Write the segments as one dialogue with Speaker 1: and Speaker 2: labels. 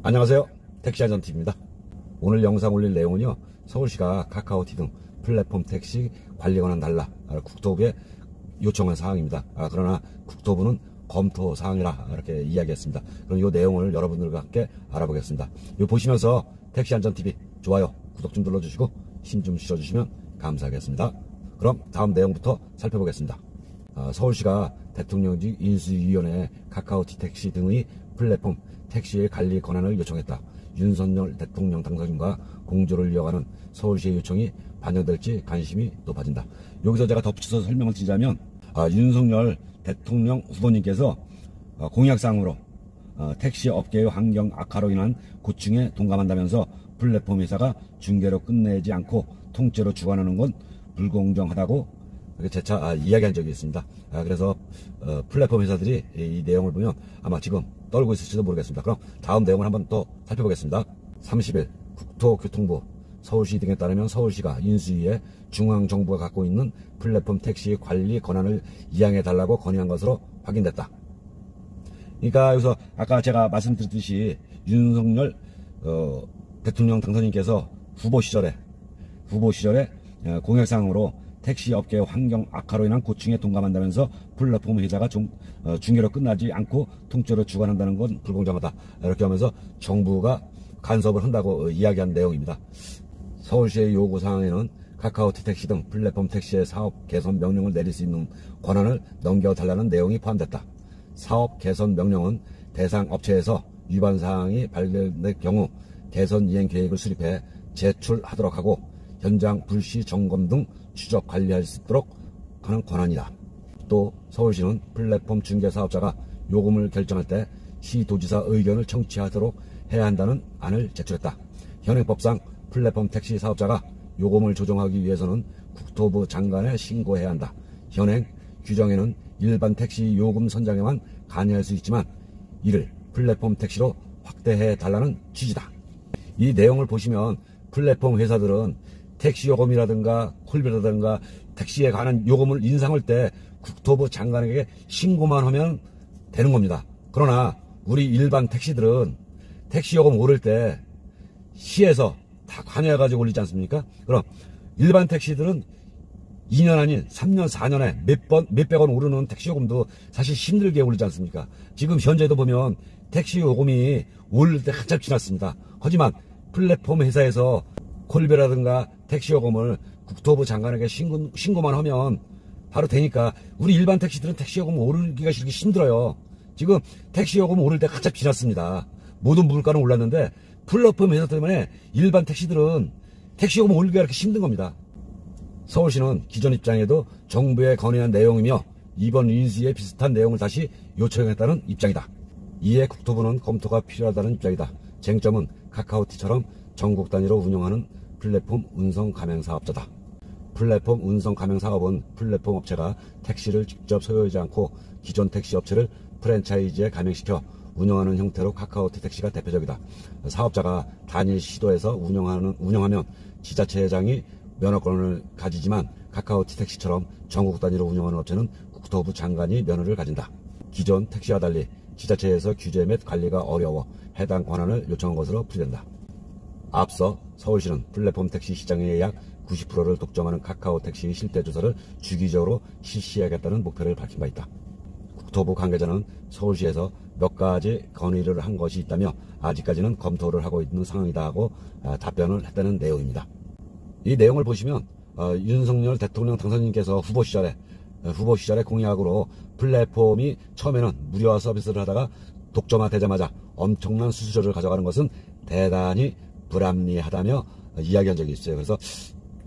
Speaker 1: 안녕하세요. 택시안전TV입니다. 오늘 영상 올릴 내용은요, 서울시가 카카오티 등 플랫폼 택시 관리 권한 달라 국토부에 요청한 사항입니다. 그러나 국토부는 검토 사항이라 이렇게 이야기했습니다. 그럼 이 내용을 여러분들과 함께 알아보겠습니다. 이 보시면서 택시안전TV 좋아요, 구독 좀 눌러주시고 힘 좀 실어주시면 감사하겠습니다. 그럼 다음 내용부터 살펴보겠습니다. 서울시가 대통령직 인수위원회에 카카오티 택시 등의 플랫폼 택시의 관리 권한을 요청했다. 윤석열 대통령 당선인과 공조를 이어가는 서울시의 요청이 반영될지 관심이 높아진다. 여기서 제가 덧붙여서 설명을 드리자면 윤석열 대통령 후보님께서 공약상으로 택시 업계의 환경 악화로 인한 고충에 동감한다면서 플랫폼 회사가 중개로 끝내지 않고 통째로 주관하는 건 불공정하다고 재차 이야기한 적이 있습니다. 그래서 플랫폼 회사들이 이 내용을 보면 아마 지금 떨고 있을지도 모르겠습니다. 그럼 다음 내용을 한번 또 살펴보겠습니다. 30일 국토교통부 서울시 등에 따르면 서울시가 인수위에 중앙정부가 갖고 있는 플랫폼 택시 관리 권한을 이양해달라고 건의한 것으로 확인됐다. 그러니까 여기서 아까 제가 말씀드렸듯이 윤석열 대통령 당선인께서 후보 시절에 공약상으로 택시 업계의 환경 악화로 인한 고충에 동감한다면서 플랫폼 회사가 중개로 끝나지 않고 통째로 주관한다는 건 불공정하다. 이렇게 하면서 정부가 간섭을 한다고 이야기한 내용입니다. 서울시의 요구사항에는 카카오티 택시 등 플랫폼 택시의 사업 개선 명령을 내릴 수 있는 권한을 넘겨달라는 내용이 포함됐다. 사업 개선 명령은 대상 업체에서 위반 사항이 발견될 경우 개선 이행 계획을 수립해 제출하도록 하고 현장 불시 점검 등 추적 관리할 수 있도록 하는 권한이다. 또 서울시는 플랫폼 중개 사업자가 요금을 결정할 때 시도지사 의견을 청취하도록 해야 한다는 안을 제출했다. 현행법상 플랫폼 택시 사업자가 요금을 조정하기 위해서는 국토부 장관에 신고해야 한다. 현행 규정에는 일반 택시 요금 선정에만 관여할 수 있지만 이를 플랫폼 택시로 확대해 달라는 취지다. 이 내용을 보시면 플랫폼 회사들은 택시 요금이라든가 콜비라든가 택시에 관한 요금을 인상할 때 국토부 장관에게 신고만 하면 되는 겁니다. 그러나 우리 일반 택시들은 택시 요금 오를 때 시에서 다 관여해가지고 올리지 않습니까? 그럼 일반 택시들은 2년 아닌 3년 4년에 몇백 원 오르는 택시 요금도 사실 힘들게 오르지 않습니까? 지금 현재도 보면 택시 요금이 오를 때 한참 지났습니다. 하지만 플랫폼 회사에서 콜비라든가 택시 요금을 국토부 장관에게 신고만 하면 바로 되니까 우리 일반 택시들은 택시 요금 오르기가 힘들어요. 지금 택시 요금 오를 때 한참 지났습니다. 모든 물가는 올랐는데 플랫폼 회사 때문에 일반 택시들은 택시 요금 오르기가 이렇게 힘든 겁니다. 서울시는 기존 입장에도 정부에 건의한 내용이며 이번 인수위에 비슷한 내용을 다시 요청했다는 입장이다. 이에 국토부는 검토가 필요하다는 입장이다. 쟁점은 카카오티처럼 전국 단위로 운영하는 플랫폼 운송 가맹 사업자다. 플랫폼 운송 가맹 사업은 플랫폼 업체가 택시를 직접 소유하지 않고 기존 택시 업체를 프랜차이즈에 가맹시켜 운영하는 형태로 카카오티 택시가 대표적이다. 사업자가 단일 시도에서 운영하면 지자체장이 면허권을 가지지만 카카오티 택시처럼 전국 단위로 운영하는 업체는 국토부 장관이 면허를 가진다. 기존 택시와 달리 지자체에서 규제 및 관리가 어려워 해당 권한을 요청한 것으로 풀이된다. 앞서 서울시는 플랫폼 택시 시장의 약 90%를 독점하는 카카오 택시의 실태 조사를 주기적으로 실시하겠다는 목표를 밝힌 바 있다. 국토부 관계자는 서울시에서 몇 가지 건의를 한 것이 있다며 아직까지는 검토를 하고 있는 상황이다 하고 답변을 했다는 내용입니다. 이 내용을 보시면 윤석열 대통령 당선인께서 후보 시절에 공약으로 플랫폼이 처음에는 무료화 서비스를 하다가 독점화되자마자 엄청난 수수료를 가져가는 것은 대단히 불합리하다며 이야기한 적이 있어요. 그래서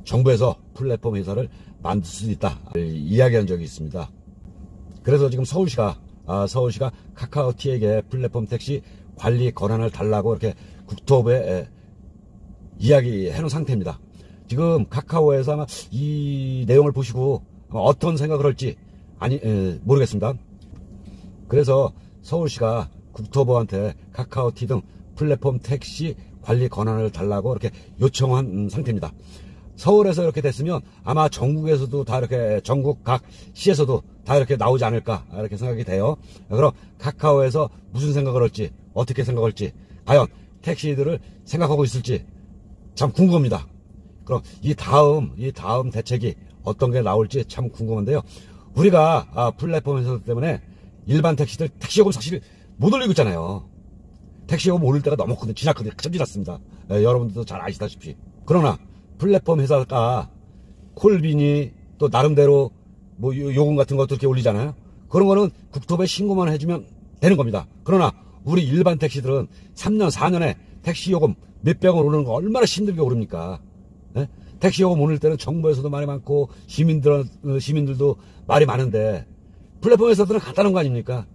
Speaker 1: 정부에서 플랫폼 회사를 만들 수도 있다 이야기한 적이 있습니다. 그래서 지금 서울시가 카카오티에게 플랫폼 택시 관리 권한을 달라고 이렇게 국토부에 이야기해 놓은 상태입니다. 지금 카카오에서 아마 이 내용을 보시고 어떤 생각을 할지 모르겠습니다. 그래서 서울시가 국토부한테 카카오티 등 플랫폼 택시 관리 권한을 달라고 이렇게 요청한 상태입니다. 서울에서 이렇게 됐으면 아마 전국에서도 다 이렇게 전국 각 시에서도 다 이렇게 나오지 않을까 이렇게 생각이 돼요. 그럼 카카오에서 무슨 생각을 할지 어떻게 생각할지 과연 택시들을 생각하고 있을지 참 궁금합니다. 그럼 이 다음 대책이 어떤 게 나올지 참 궁금한데요. 우리가 플랫폼 회사 때문에 일반 택시들 택시요금 사실 못 올리고 있잖아요. 택시요금 오를 때가 너무 지났거든요. 참 지났습니다. 여러분들도 잘 아시다시피. 그러나 플랫폼 회사가 콜비니 또 나름대로 뭐 요금 같은 것도 이렇게 올리잖아요. 그런 거는 국토부에 신고만 해주면 되는 겁니다. 그러나 우리 일반 택시들은 3년 4년에 택시요금 몇백원 오르는 거 얼마나 힘들게 오릅니까? 예? 택시요금 오를 때는 정부에서도 말이 많고 시민들도 말이 많은데 플랫폼 회사들은 간단한 거 아닙니까?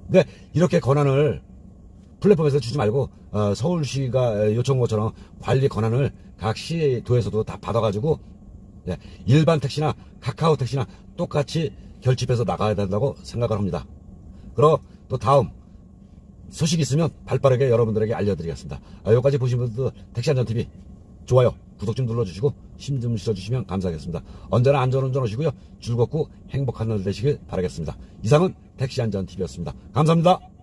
Speaker 1: 그러니까 이렇게 권한을 플랫폼에서 주지 말고 서울시가 요청한 것처럼 관리 권한을 각 시도에서도 다 받아가지고 일반 택시나 카카오 택시나 똑같이 결집해서 나가야 된다고 생각을 합니다. 그럼 또 다음 소식 있으면 발빠르게 여러분들에게 알려드리겠습니다. 여기까지 보신 분들 택시안전TV 좋아요, 구독 좀 눌러주시고 힘 좀 실어주시면 감사하겠습니다. 언제나 안전운전 하시고요. 즐겁고 행복한 날 되시길 바라겠습니다. 이상은 택시안전TV였습니다. 감사합니다.